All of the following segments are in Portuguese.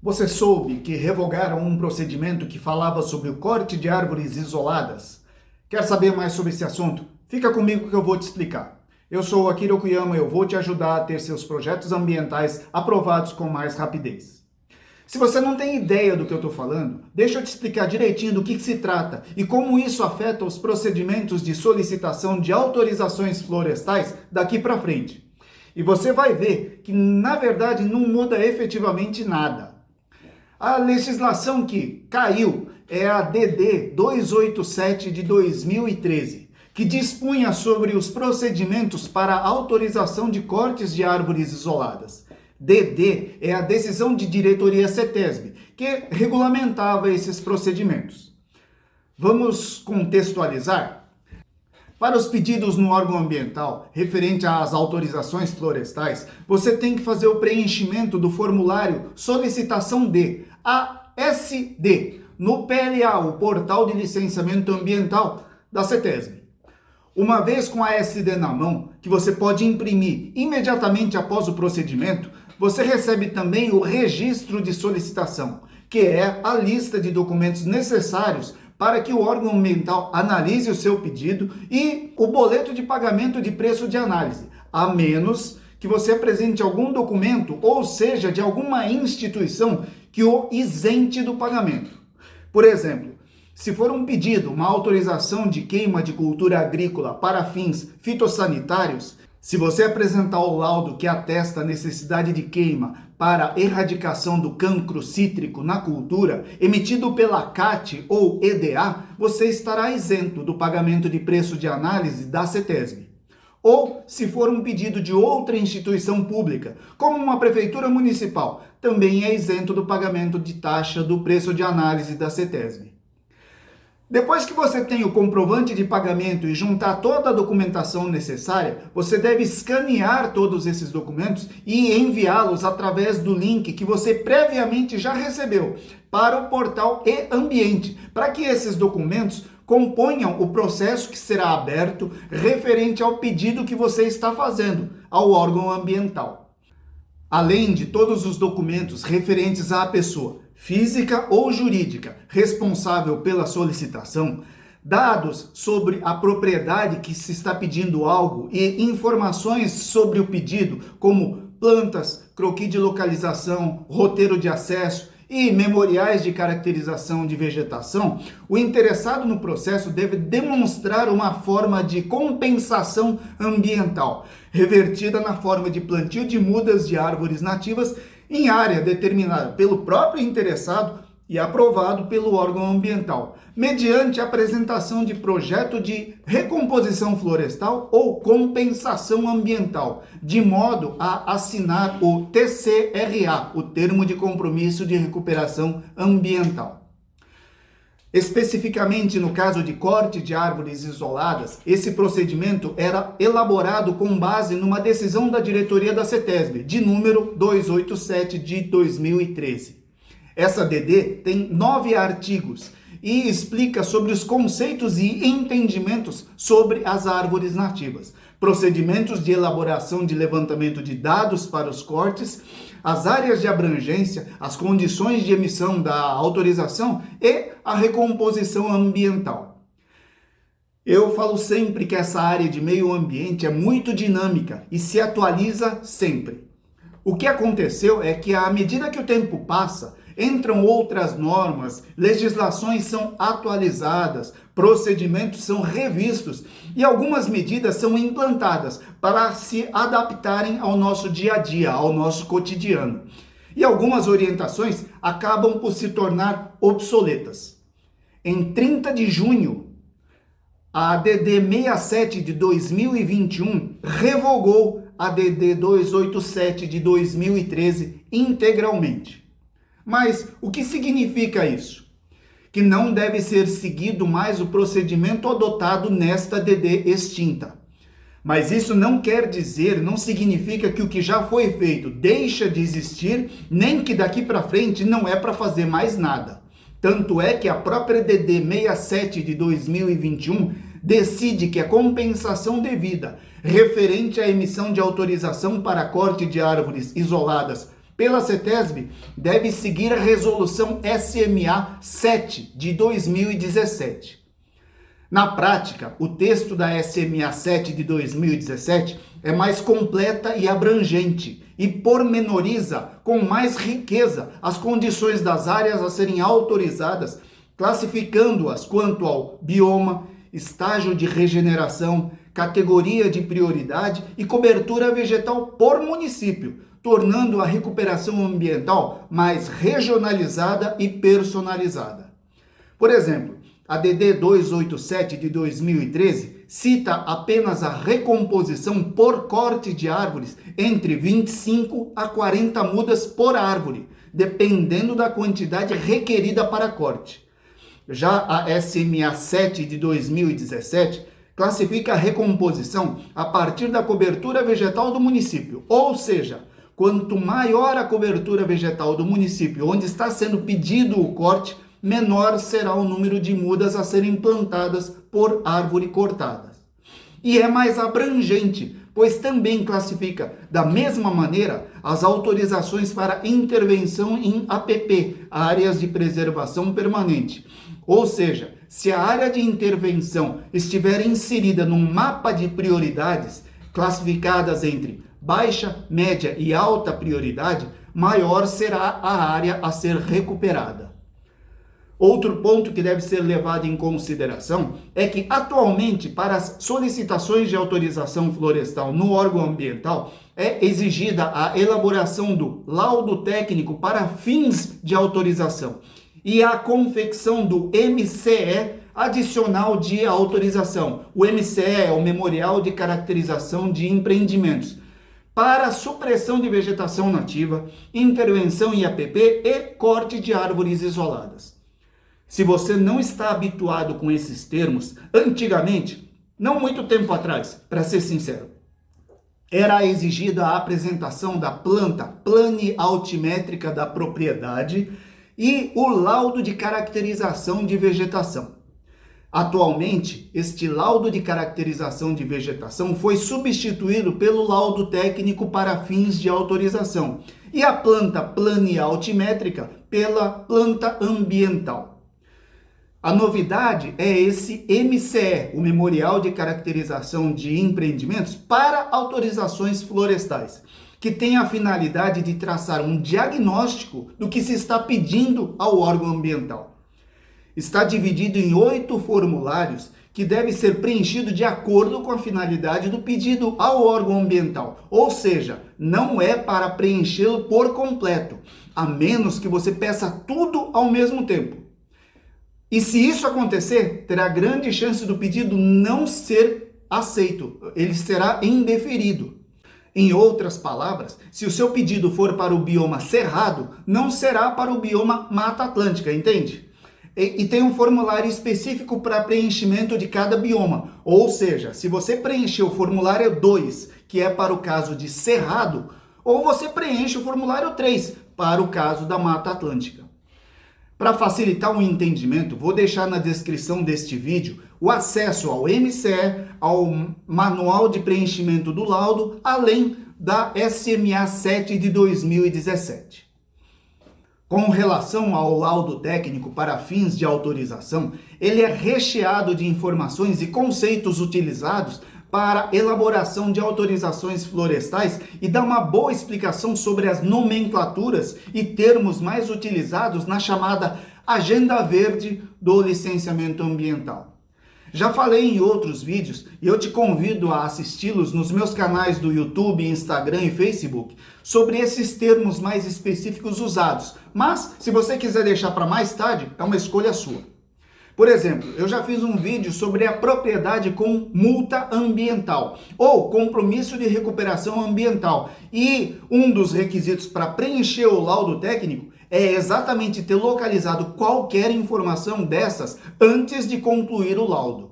Você soube que revogaram um procedimento que falava sobre o corte de árvores isoladas? Quer saber mais sobre esse assunto? Fica comigo que eu vou te explicar. Eu sou o Akira Okuyama e eu vou te ajudar a ter seus projetos ambientais aprovados com mais rapidez. Se você não tem ideia do que eu estou falando, deixa eu te explicar direitinho do que se trata e como isso afeta os procedimentos de solicitação de autorizações florestais daqui para frente. E você vai ver que, na verdade, não muda efetivamente nada. A legislação que caiu é a DD 287 de 2013, que dispunha sobre os procedimentos para autorização de cortes de árvores isoladas. DD é a decisão de diretoria CETESB, que regulamentava esses procedimentos. Vamos contextualizar? Para os pedidos no órgão ambiental, referente às autorizações florestais, você tem que fazer o preenchimento do formulário Solicitação D, ASD, no PLA, o Portal de Licenciamento Ambiental da CETESB. Uma vez com a ASD na mão, que você pode imprimir imediatamente após o procedimento, você recebe também o registro de solicitação, que é a lista de documentos necessários para que o órgão ambiental analise o seu pedido e o boleto de pagamento de preço de análise, a menos que você apresente algum documento, ou seja, de alguma instituição que o isente do pagamento. Por exemplo, se for um pedido, uma autorização de queima de cultura agrícola para fins fitossanitários, se você apresentar o laudo que atesta a necessidade de queima para erradicação do cancro cítrico na cultura, emitido pela CAT ou EDA, você estará isento do pagamento de preço de análise da CETESB. Ou, se for um pedido de outra instituição pública, como uma prefeitura municipal, também é isento do pagamento de taxa do preço de análise da CETESB. Depois que você tem o comprovante de pagamento e juntar toda a documentação necessária, você deve escanear todos esses documentos e enviá-los através do link que você previamente já recebeu para o portal e-ambiente, para que esses documentos componham o processo que será aberto referente ao pedido que você está fazendo ao órgão ambiental. Além de todos os documentos referentes à pessoa física ou jurídica responsável pela solicitação, dados sobre a propriedade que se está pedindo algo e informações sobre o pedido, como plantas, croquis de localização, roteiro de acesso e memoriais de caracterização de vegetação, o interessado no processo deve demonstrar uma forma de compensação ambiental, revertida na forma de plantio de mudas de árvores nativas em área determinada pelo próprio interessado e aprovado pelo órgão ambiental, mediante a apresentação de projeto de recomposição florestal ou compensação ambiental, de modo a assinar o TCRA, o Termo de Compromisso de Recuperação Ambiental. Especificamente no caso de corte de árvores isoladas, esse procedimento era elaborado com base numa decisão da diretoria da CETESB, de número 287 de 2013. Essa DD tem 9 artigos e explica sobre os conceitos e entendimentos sobre as árvores nativas, procedimentos de elaboração de levantamento de dados para os cortes, as áreas de abrangência, as condições de emissão da autorização e a recomposição ambiental. Eu falo sempre que essa área de meio ambiente é muito dinâmica e se atualiza sempre. O que aconteceu é que, à medida que o tempo passa, entram outras normas, legislações são atualizadas, procedimentos são revistos e algumas medidas são implantadas para se adaptarem ao nosso dia a dia, ao nosso cotidiano. E algumas orientações acabam por se tornar obsoletas. Em 30 de junho, a DD 67 de 2021 revogou a DD 287 de 2013 integralmente. Mas o que significa isso? Que não deve ser seguido mais o procedimento adotado nesta DD extinta. Mas isso não quer dizer, não significa que o que já foi feito deixa de existir, nem que daqui para frente não é para fazer mais nada. Tanto é que a própria DD 67 de 2021 decide que a compensação devida referente à emissão de autorização para corte de árvores isoladas pela CETESB deve seguir a resolução SMA 7 de 2017. Na prática, o texto da SMA 7 de 2017 é mais completa e abrangente e pormenoriza com mais riqueza as condições das áreas a serem autorizadas, classificando-as quanto ao bioma, estágio de regeneração, categoria de prioridade e cobertura vegetal por município, tornando a recuperação ambiental mais regionalizada e personalizada. Por exemplo, a DD 287 de 2013 cita apenas a recomposição por corte de árvores entre 25 a 40 mudas por árvore, dependendo da quantidade requerida para corte. Já a SMA 7 de 2017 classifica a recomposição a partir da cobertura vegetal do município, ou seja, quanto maior a cobertura vegetal do município onde está sendo pedido o corte, menor será o número de mudas a serem plantadas por árvore cortada. E é mais abrangente, pois também classifica da mesma maneira as autorizações para intervenção em APP, áreas de preservação permanente. Ou seja, se a área de intervenção estiver inserida num mapa de prioridades classificadas entre baixa, média e alta prioridade, maior será a área a ser recuperada. Outro ponto que deve ser levado em consideração é que, atualmente, para as solicitações de autorização florestal no órgão ambiental, é exigida a elaboração do laudo técnico para fins de autorização e a confecção do MCE adicional de autorização. O MCE é o Memorial de Caracterização de Empreendimentos, para supressão de vegetação nativa, intervenção em APP e corte de árvores isoladas. Se você não está habituado com esses termos, antigamente, não muito tempo atrás, para ser sincero, era exigida a apresentação da planta planialtimétrica da propriedade e o laudo de caracterização de vegetação. Atualmente, este laudo de caracterização de vegetação foi substituído pelo laudo técnico para fins de autorização e a planta planialtimétrica pela planta ambiental. A novidade é esse MCE, o Memorial de Caracterização de Empreendimentos para autorizações florestais, que tem a finalidade de traçar um diagnóstico do que se está pedindo ao órgão ambiental. Está dividido em 8 formulários que deve ser preenchido de acordo com a finalidade do pedido ao órgão ambiental. Ou seja, não é para preenchê-lo por completo, a menos que você peça tudo ao mesmo tempo. E se isso acontecer, terá grande chance do pedido não ser aceito, ele será indeferido. Em outras palavras, se o seu pedido for para o bioma Cerrado, não será para o bioma Mata Atlântica, entende? E tem um formulário específico para preenchimento de cada bioma. Ou seja, se você preencher o formulário 2, que é para o caso de Cerrado, ou você preenche o formulário 3, para o caso da Mata Atlântica. Para facilitar o entendimento, vou deixar na descrição deste vídeo o acesso ao MCE, ao Manual de Preenchimento do Laudo, além da SMA 7 de 2017. Com relação ao laudo técnico para fins de autorização, ele é recheado de informações e conceitos utilizados para elaboração de autorizações florestais e dá uma boa explicação sobre as nomenclaturas e termos mais utilizados na chamada Agenda Verde do Licenciamento Ambiental. Já falei em outros vídeos e eu te convido a assisti-los nos meus canais do YouTube, Instagram e Facebook sobre esses termos mais específicos usados, mas se você quiser deixar para mais tarde, é uma escolha sua. Por exemplo, eu já fiz um vídeo sobre a propriedade com multa ambiental ou compromisso de recuperação ambiental e um dos requisitos para preencher o laudo técnico é exatamente ter localizado qualquer informação dessas antes de concluir o laudo.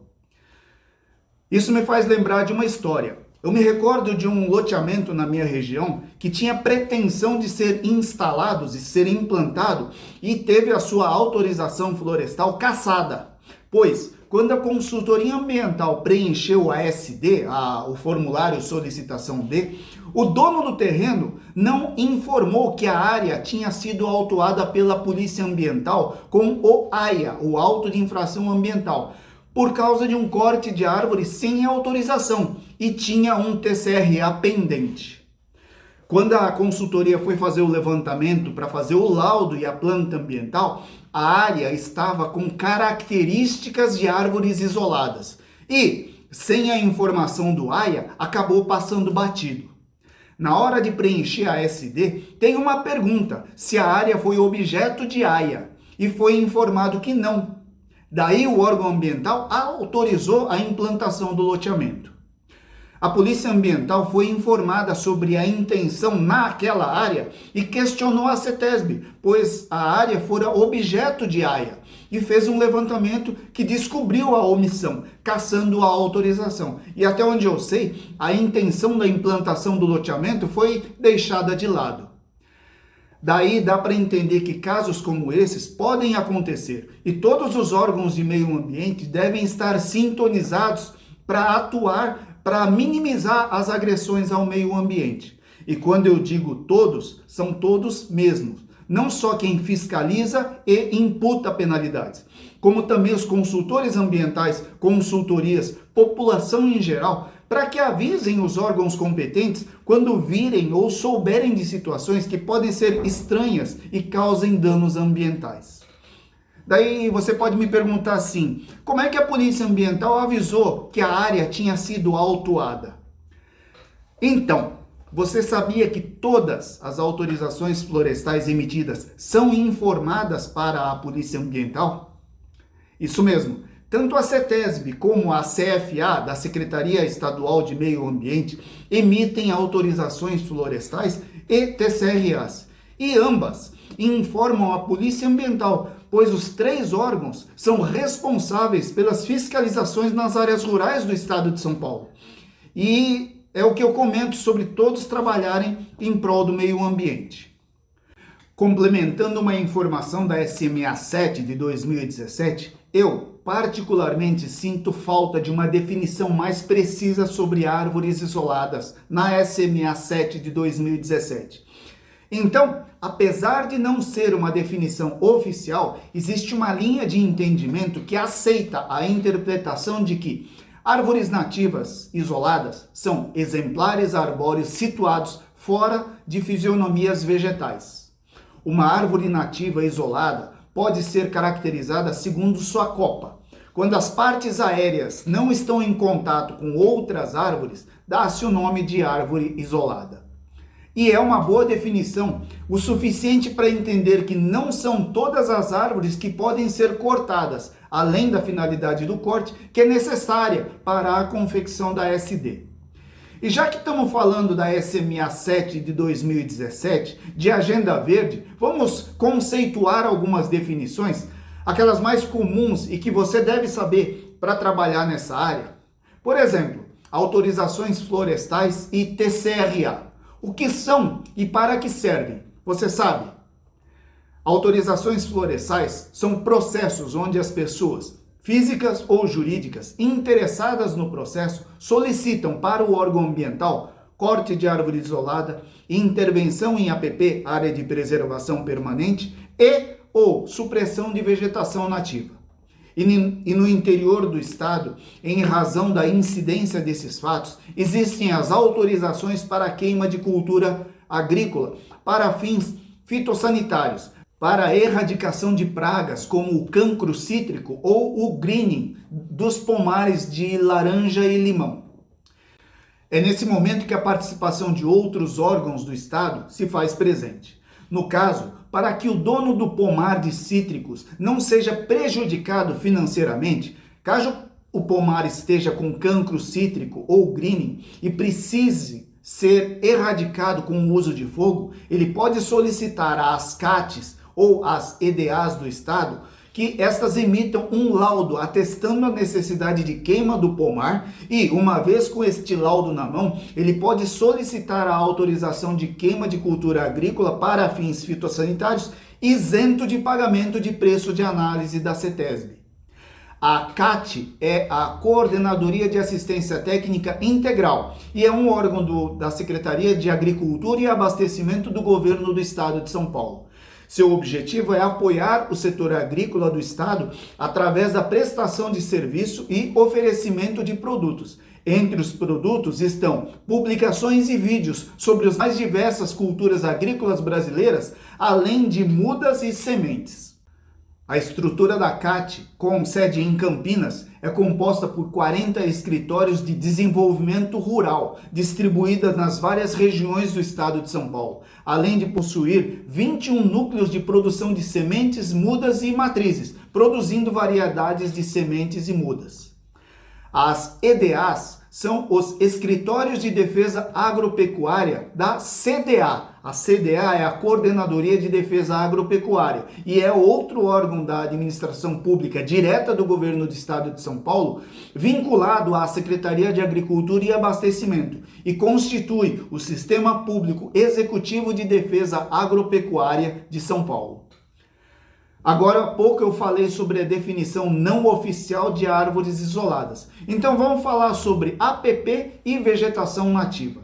Isso me faz lembrar de uma história. Eu me recordo de um loteamento na minha região que tinha pretensão de ser instalado e ser implantado e teve a sua autorização florestal cassada. Pois, quando a consultoria ambiental preencheu a ASD, o formulário solicitação D, O dono do terreno não informou que a área tinha sido autuada pela Polícia Ambiental com o AIA, o Auto de Infração Ambiental, por causa de um corte de árvore sem autorização e tinha um TCRA pendente. Quando a consultoria foi fazer o levantamento para fazer o laudo e a planta ambiental, a área estava com características de árvores isoladas e, sem a informação do AIA, acabou passando batido. Na hora de preencher a SD, tem uma pergunta se a área foi objeto de AIA e foi informado que não. Daí o órgão ambiental autorizou a implantação do loteamento. A Polícia Ambiental foi informada sobre a intenção naquela área e questionou a CETESB, pois a área fora objeto de AIA, e fez um levantamento que descobriu a omissão, cassando a autorização. E até onde eu sei, a intenção da implantação do loteamento foi deixada de lado. Daí dá para entender que casos como esses podem acontecer e todos os órgãos de meio ambiente devem estar sintonizados para atuar para minimizar as agressões ao meio ambiente. E quando eu digo todos, são todos mesmos. Não só quem fiscaliza e imputa penalidades, como também os consultores ambientais, consultorias, população em geral, para que avisem os órgãos competentes quando virem ou souberem de situações que podem ser estranhas e causem danos ambientais. Daí você pode me perguntar assim, como é que a Polícia Ambiental avisou que a área tinha sido autuada? Então, você sabia que todas as autorizações florestais emitidas são informadas para a Polícia Ambiental? Isso mesmo. Tanto a CETESB como a CFA, da Secretaria Estadual de Meio Ambiente, emitem autorizações florestais e TCRAs. E ambas informam a Polícia Ambiental, pois os três órgãos são responsáveis pelas fiscalizações nas áreas rurais do estado de São Paulo. E é o que eu comento sobre todos trabalharem em prol do meio ambiente. Complementando uma informação da SMA 7 de 2017, eu particularmente sinto falta de uma definição mais precisa sobre árvores isoladas na SMA 7 de 2017. Então, apesar de não ser uma definição oficial, existe uma linha de entendimento que aceita a interpretação de que árvores nativas isoladas são exemplares arbóreos situados fora de fisionomias vegetais. Uma árvore nativa isolada pode ser caracterizada segundo sua copa. Quando as partes aéreas não estão em contato com outras árvores, dá-se o nome de árvore isolada. E é uma boa definição, o suficiente para entender que não são todas as árvores que podem ser cortadas, além da finalidade do corte, que é necessária para a confecção da SD. E já que estamos falando da SMA 7 de 2017, de Agenda Verde, vamos conceituar algumas definições, aquelas mais comuns e que você deve saber para trabalhar nessa área. Por exemplo, autorizações florestais e TCRA. O que são e para que servem? Você sabe? Autorizações florestais são processos onde as pessoas, físicas ou jurídicas, interessadas no processo, solicitam para o órgão ambiental corte de árvore isolada, intervenção em APP, área de preservação permanente, e ou supressão de vegetação nativa. E no interior do estado, em razão da incidência desses fatos, existem as autorizações para a queima de cultura agrícola para fins fitossanitários, para a erradicação de pragas como o cancro cítrico ou o greening dos pomares de laranja e limão. É nesse momento que a participação de outros órgãos do estado se faz presente. No caso, para que o dono do pomar de cítricos não seja prejudicado financeiramente, caso o pomar esteja com cancro cítrico ou greening e precise ser erradicado com o uso de fogo, ele pode solicitar às CATs ou às EDAs do estado que estas emitam um laudo atestando a necessidade de queima do pomar e, uma vez com este laudo na mão, ele pode solicitar a autorização de queima de cultura agrícola para fins fitossanitários isento de pagamento de preço de análise da CETESB. A CAT é a Coordenadoria de Assistência Técnica Integral e é um órgão da Secretaria de Agricultura e Abastecimento do Governo do Estado de São Paulo. Seu objetivo é apoiar o setor agrícola do Estado através da prestação de serviço e oferecimento de produtos. Entre os produtos estão publicações e vídeos sobre as mais diversas culturas agrícolas brasileiras, além de mudas e sementes. A estrutura da CAT, com sede em Campinas, é composta por 40 escritórios de desenvolvimento rural, distribuídas nas várias regiões do estado de São Paulo, além de possuir 21 núcleos de produção de sementes, mudas e matrizes, produzindo variedades de sementes e mudas. As EDAs são os Escritórios de Defesa Agropecuária da CDA. A CDA é a Coordenadoria de Defesa Agropecuária e é outro órgão da administração pública direta do governo do estado de São Paulo, vinculado à Secretaria de Agricultura e Abastecimento, e constitui o Sistema Público Executivo de Defesa Agropecuária de São Paulo. Agora há pouco eu falei sobre a definição não oficial de árvores isoladas. Então vamos falar sobre APP e vegetação nativa.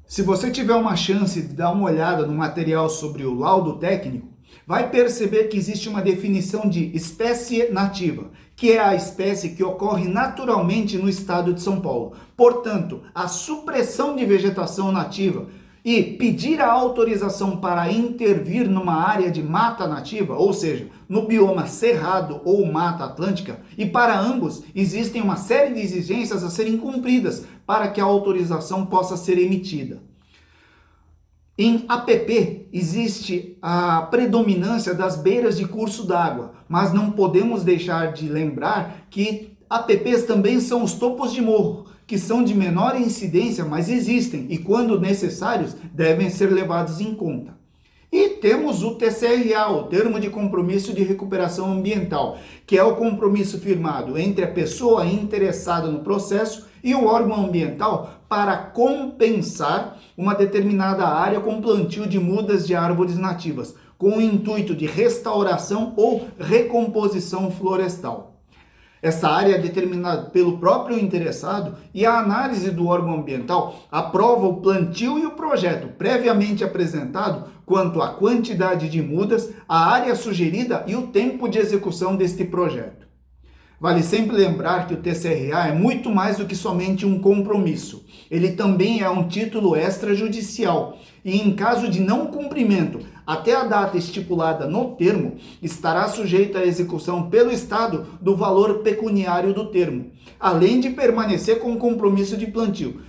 Se você tiver uma chance de dar uma olhada no material sobre o laudo técnico, vai perceber que existe uma definição de espécie nativa, que é a espécie que ocorre naturalmente no estado de São Paulo. Portanto, a supressão de vegetação nativa e pedir a autorização para intervir numa área de mata nativa, ou seja, no bioma cerrado ou mata atlântica, e para ambos existem uma série de exigências a serem cumpridas para que a autorização possa ser emitida. Em APP existe a predominância das beiras de curso d'água, mas não podemos deixar de lembrar que APPs também são os topos de morro, que são de menor incidência, mas existem e, quando necessários, devem ser levados em conta. E temos o TCRA, o Termo de Compromisso de Recuperação Ambiental, que é o compromisso firmado entre a pessoa interessada no processo e o órgão ambiental para compensar uma determinada área com plantio de mudas de árvores nativas, com o intuito de restauração ou recomposição florestal. Essa área é determinada pelo próprio interessado e a análise do órgão ambiental aprova o plantio e o projeto previamente apresentado quanto à quantidade de mudas, a área sugerida e o tempo de execução deste projeto. Vale sempre lembrar que o TCRA é muito mais do que somente um compromisso. Ele também é um título extrajudicial e, em caso de não cumprimento até a data estipulada no termo, estará sujeito à execução pelo Estado do valor pecuniário do termo, além de permanecer com o compromisso de plantio.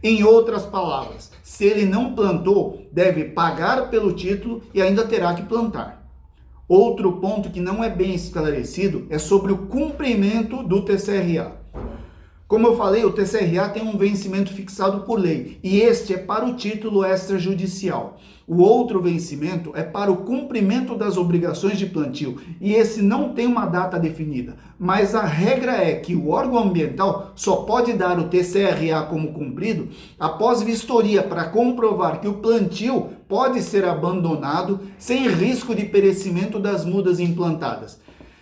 Em outras palavras, se ele não plantou, deve pagar pelo título e ainda terá que plantar. Outro ponto que não é bem esclarecido é sobre o cumprimento do TCRA. Como eu falei, o TCRA tem um vencimento fixado por lei e este é para o título extrajudicial. O outro vencimento é para o cumprimento das obrigações de plantio e esse não tem uma data definida, mas a regra é que o órgão ambiental só pode dar o TCRA como cumprido após vistoria para comprovar que o plantio pode ser abandonado sem risco de perecimento das mudas implantadas.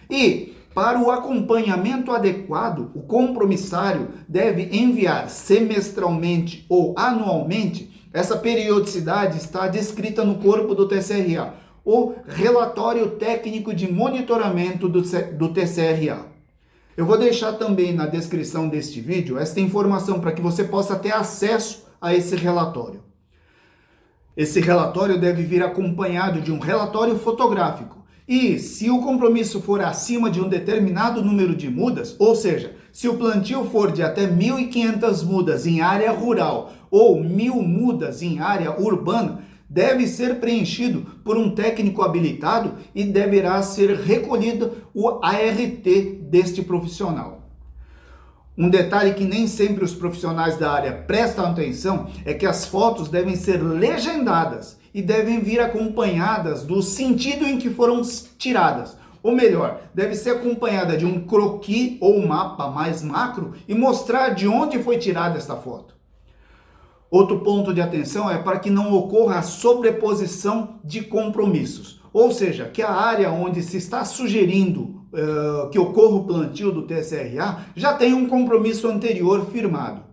E para o acompanhamento adequado, o compromissário deve enviar semestralmente ou anualmente. Essa periodicidade está descrita no corpo do TCRA, o Relatório Técnico de Monitoramento do TCRA. Eu vou deixar também na descrição deste vídeo esta informação para que você possa ter acesso a esse relatório. Esse relatório deve vir acompanhado de um relatório fotográfico. E se o compromisso for acima de um determinado número de mudas, ou seja, se o plantio for de até 1.500 mudas em área rural ou 1.000 mudas em área urbana, deve ser preenchido por um técnico habilitado e deverá ser recolhido o ART deste profissional. Um detalhe que nem sempre os profissionais da área prestam atenção é que as fotos devem ser legendadas e devem vir acompanhadas do sentido em que foram tiradas. Ou melhor, deve ser acompanhada de um croquis ou mapa mais macro e mostrar de onde foi tirada esta foto. Outro ponto de atenção é para que não ocorra a sobreposição de compromissos, ou seja, que a área onde se está sugerindo que ocorra o plantio do TSRA, já tem um compromisso anterior firmado.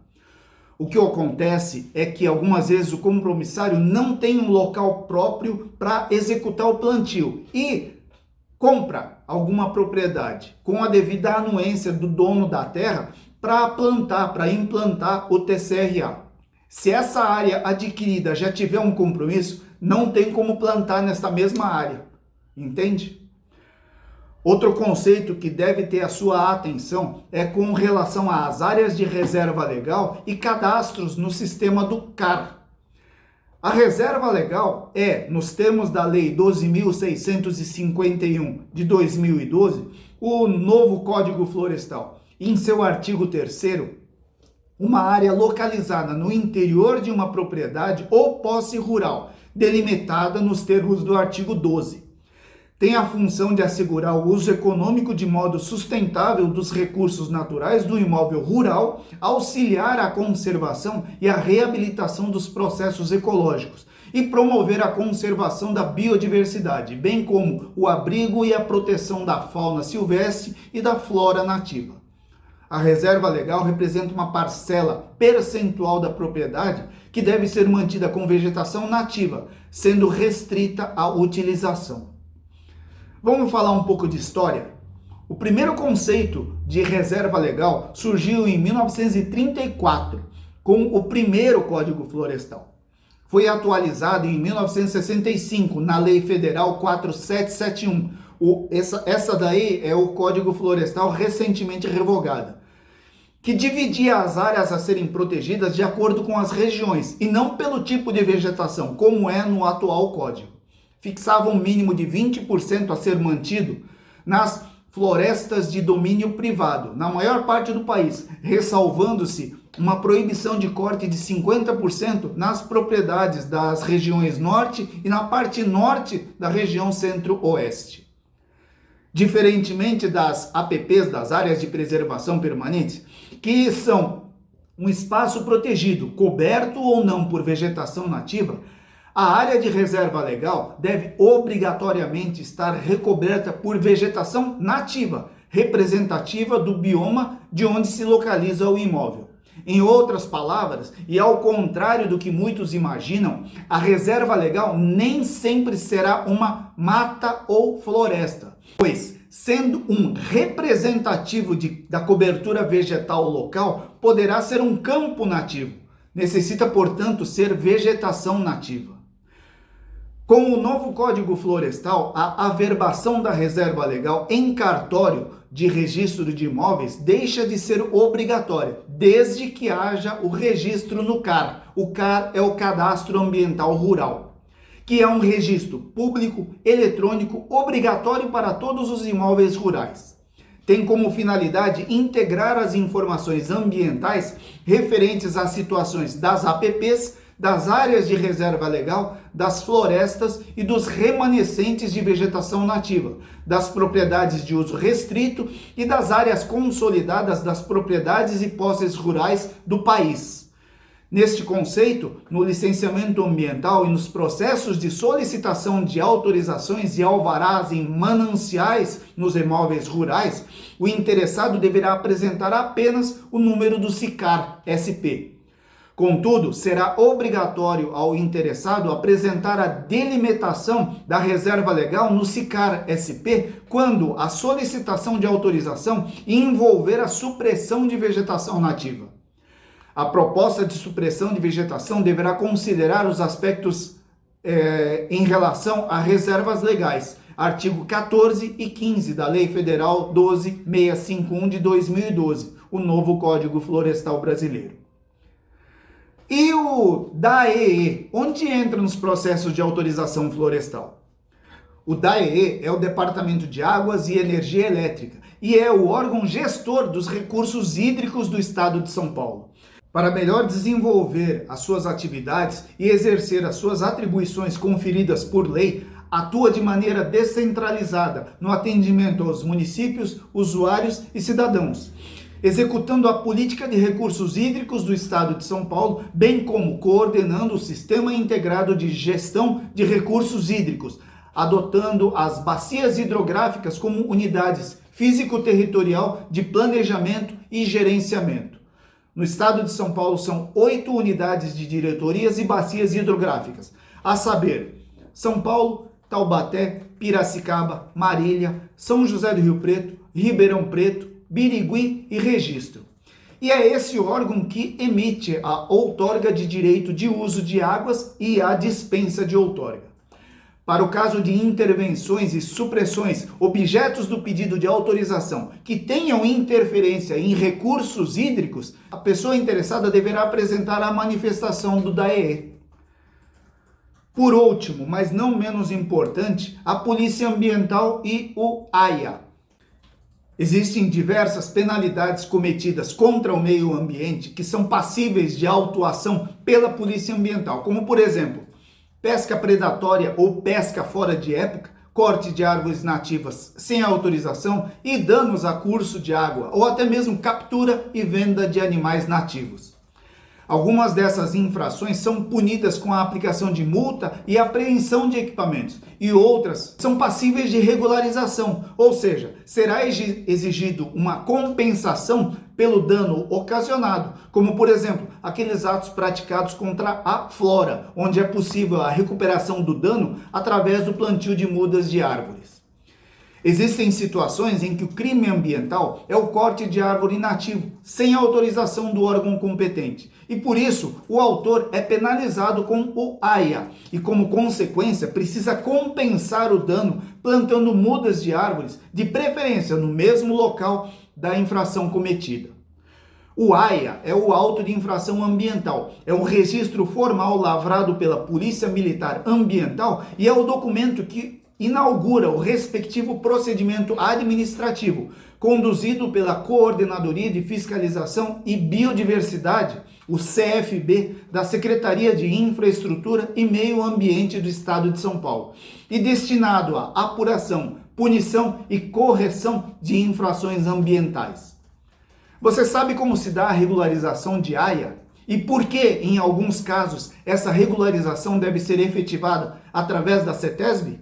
O que acontece é que algumas vezes o compromissário não tem um local próprio para executar o plantio e compra alguma propriedade com a devida anuência do dono da terra para plantar, para implantar o TSRA. Se essa área adquirida já tiver um compromisso, não tem como plantar nesta mesma área, entende? Outro conceito que deve ter a sua atenção é com relação às áreas de reserva legal e cadastros no sistema do CAR. A reserva legal é, nos termos da Lei 12.651 de 2012, o novo Código Florestal. Em seu artigo 3º, uma área localizada no interior de uma propriedade ou posse rural, delimitada nos termos do artigo 12. Tem a função de assegurar o uso econômico de modo sustentável dos recursos naturais do imóvel rural, auxiliar a conservação e a reabilitação dos processos ecológicos e promover a conservação da biodiversidade, bem como o abrigo e a proteção da fauna silvestre e da flora nativa. A reserva legal representa uma parcela percentual da propriedade que deve ser mantida com vegetação nativa, sendo restrita à utilização. Vamos falar um pouco de história? O primeiro conceito de reserva legal surgiu em 1934, com o primeiro Código Florestal. Foi atualizado em 1965, na Lei Federal 4771. Essa daí é o Código Florestal recentemente revogada, que dividia as áreas a serem protegidas de acordo com as regiões, e não pelo tipo de vegetação, como é no atual Código. Fixava um mínimo de 20% a ser mantido nas florestas de domínio privado, na maior parte do país, ressalvando-se uma proibição de corte de 50% nas propriedades das regiões norte e na parte norte da região centro-oeste. Diferentemente das APPs, das áreas de preservação permanente, que são um espaço protegido, coberto ou não por vegetação nativa, a área de reserva legal deve obrigatoriamente estar recoberta por vegetação nativa, representativa do bioma de onde se localiza o imóvel. Em outras palavras, e ao contrário do que muitos imaginam, a reserva legal nem sempre será uma mata ou floresta, pois, sendo um representativo da cobertura vegetal local, poderá ser um campo nativo. Necessita, portanto, ser vegetação nativa. Com o novo Código Florestal, a averbação da reserva legal em cartório de registro de imóveis deixa de ser obrigatória, desde que haja o registro no CAR. O CAR é o Cadastro Ambiental Rural, que é um registro público, eletrônico, obrigatório para todos os imóveis rurais. Tem como finalidade integrar as informações ambientais referentes às situações das APPs, das áreas de reserva legal, das florestas e dos remanescentes de vegetação nativa, das propriedades de uso restrito e das áreas consolidadas das propriedades e posses rurais do país. Neste conceito, no licenciamento ambiental e nos processos de solicitação de autorizações e alvarás em mananciais nos imóveis rurais, o interessado deverá apresentar apenas o número do SICAR-SP. Contudo, será obrigatório ao interessado apresentar a delimitação da reserva legal no SICAR-SP quando a solicitação de autorização envolver a supressão de vegetação nativa. A proposta de supressão de vegetação deverá considerar os aspectos em relação a reservas legais, artigo 14 e 15 da Lei Federal 12.651 de 2012, o novo Código Florestal Brasileiro. E o DAEE, onde entra nos processos de autorização florestal? O DAEE é o Departamento de Águas e Energia Elétrica e é o órgão gestor dos recursos hídricos do Estado de São Paulo. Para melhor desenvolver as suas atividades e exercer as suas atribuições conferidas por lei, atua de maneira descentralizada no atendimento aos municípios, usuários e cidadãos, executando a política de recursos hídricos do Estado de São Paulo, bem como coordenando o Sistema Integrado de Gestão de Recursos Hídricos, adotando as bacias hidrográficas como unidades físico-territorial de planejamento e gerenciamento. No estado de São Paulo são 8 unidades de diretorias e bacias hidrográficas, a saber, São Paulo, Taubaté, Piracicaba, Marília, São José do Rio Preto, Ribeirão Preto, Birigui e Registro. E é esse órgão que emite a outorga de direito de uso de águas e a dispensa de outorga. Para o caso de intervenções e supressões, objetos do pedido de autorização que tenham interferência em recursos hídricos, a pessoa interessada deverá apresentar a manifestação do DAEE. Por último, mas não menos importante, a Polícia Ambiental e o AIA. Existem diversas penalidades cometidas contra o meio ambiente que são passíveis de autuação pela Polícia Ambiental, como por exemplo, pesca predatória ou pesca fora de época, corte de árvores nativas sem autorização e danos a curso de água, ou até mesmo captura e venda de animais nativos. Algumas dessas infrações são punidas com a aplicação de multa e apreensão de equipamentos, e outras são passíveis de regularização, ou seja, será exigido uma compensação pelo dano ocasionado, como por exemplo, aqueles atos praticados contra a flora, onde é possível a recuperação do dano através do plantio de mudas de árvores. Existem situações em que o crime ambiental é o corte de árvore nativo, sem autorização do órgão competente. E por isso, o autor é penalizado com o AIA e, como consequência, precisa compensar o dano plantando mudas de árvores, de preferência no mesmo local da infração cometida. O AIA é o auto de infração ambiental, é um registro formal lavrado pela Polícia Militar Ambiental e é o documento que inaugura o respectivo procedimento administrativo, conduzido pela Coordenadoria de Fiscalização e Biodiversidade, o CFB, da Secretaria de Infraestrutura e Meio Ambiente do Estado de São Paulo, e destinado à apuração, punição e correção de infrações ambientais. Você sabe como se dá a regularização de AIA? E por que, em alguns casos, essa regularização deve ser efetivada através da CETESB?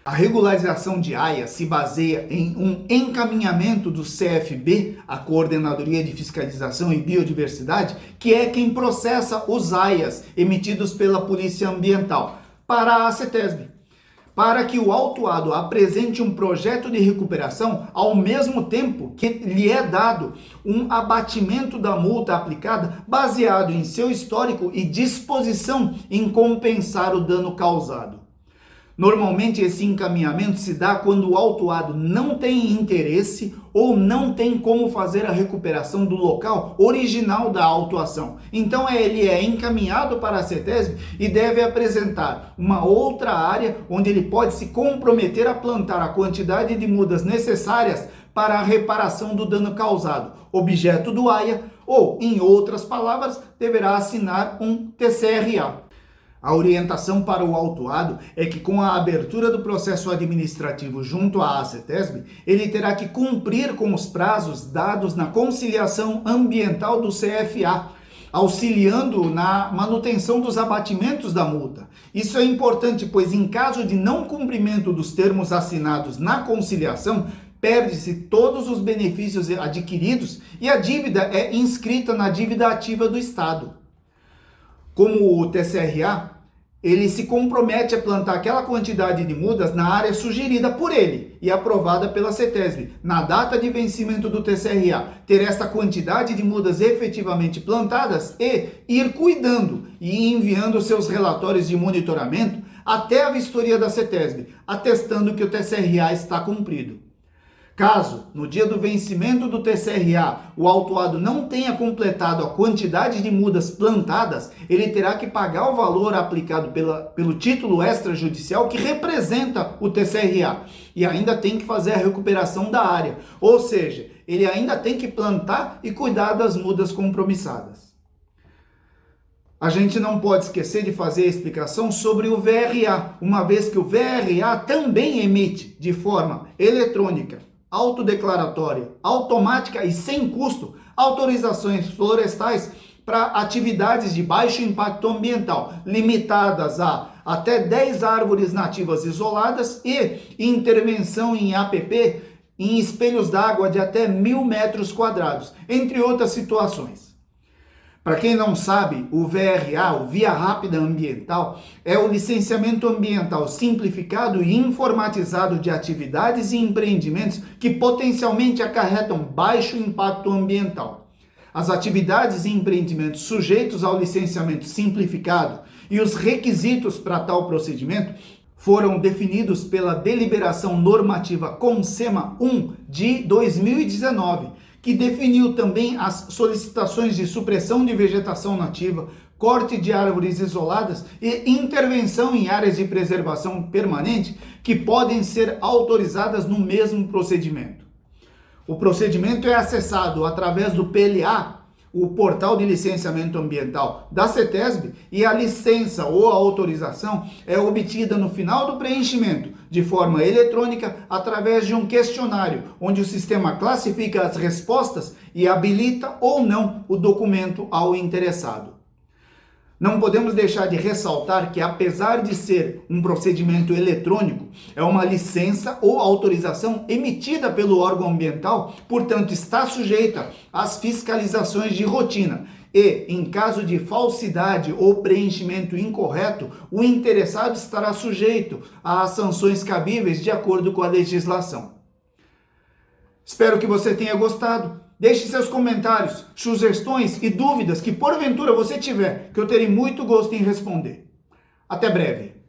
A regularização de AIA se baseia em um encaminhamento do CFB, a Coordenadoria de Fiscalização e Biodiversidade, que é quem processa os AIAs emitidos pela Polícia Ambiental, para a CETESB, para que o autuado apresente um projeto de recuperação ao mesmo tempo que lhe é dado um abatimento da multa aplicada baseado em seu histórico e disposição em compensar o dano causado. Normalmente esse encaminhamento se dá quando o autuado não tem interesse ou não tem como fazer a recuperação do local original da autuação. Então ele é encaminhado para a CETESB e deve apresentar uma outra área onde ele pode se comprometer a plantar a quantidade de mudas necessárias para a reparação do dano causado, objeto do AIA, ou, em outras palavras, deverá assinar um TCRA. A orientação para o autuado é que, com a abertura do processo administrativo junto à CETESB, ele terá que cumprir com os prazos dados na conciliação ambiental do CFA, auxiliando na manutenção dos abatimentos da multa. Isso é importante, pois em caso de não cumprimento dos termos assinados na conciliação, perde-se todos os benefícios adquiridos e a dívida é inscrita na dívida ativa do Estado. Como o TCRA, ele se compromete a plantar aquela quantidade de mudas na área sugerida por ele e aprovada pela CETESB. Na data de vencimento do TCRA, ter esta quantidade de mudas efetivamente plantadas e ir cuidando e enviando seus relatórios de monitoramento até a vistoria da CETESB, atestando que o TCRA está cumprido. Caso, no dia do vencimento do TCRA, o autuado não tenha completado a quantidade de mudas plantadas, ele terá que pagar o valor aplicado pelo título extrajudicial que representa o TCRA e ainda tem que fazer a recuperação da área, ou seja, ele ainda tem que plantar e cuidar das mudas compromissadas. A gente não pode esquecer de fazer a explicação sobre o VRA, uma vez que o VRA também emite de forma eletrônica, autodeclaratória, automática e sem custo, autorizações florestais para atividades de baixo impacto ambiental, limitadas a até 10 árvores nativas isoladas e intervenção em APP em espelhos d'água de até 1.000 metros quadrados, entre outras situações. Para quem não sabe, o VRA, o Via Rápida Ambiental, é o licenciamento ambiental simplificado e informatizado de atividades e empreendimentos que potencialmente acarretam baixo impacto ambiental. As atividades e empreendimentos sujeitos ao licenciamento simplificado e os requisitos para tal procedimento foram definidos pela Deliberação Normativa CONSEMA 1 de 2019, que definiu também as solicitações de supressão de vegetação nativa, corte de árvores isoladas e intervenção em áreas de preservação permanente que podem ser autorizadas no mesmo procedimento. O procedimento é acessado através do PLA, o Portal de Licenciamento Ambiental da CETESB, e a licença ou a autorização é obtida no final do preenchimento, de forma eletrônica, através de um questionário, onde o sistema classifica as respostas e habilita ou não o documento ao interessado. Não podemos deixar de ressaltar que, apesar de ser um procedimento eletrônico, é uma licença ou autorização emitida pelo órgão ambiental, portanto, está sujeita às fiscalizações de rotina e, em caso de falsidade ou preenchimento incorreto, o interessado estará sujeito às sanções cabíveis de acordo com a legislação. Espero que você tenha gostado. Deixe seus comentários, sugestões e dúvidas que porventura você tiver, que eu terei muito gosto em responder. Até breve!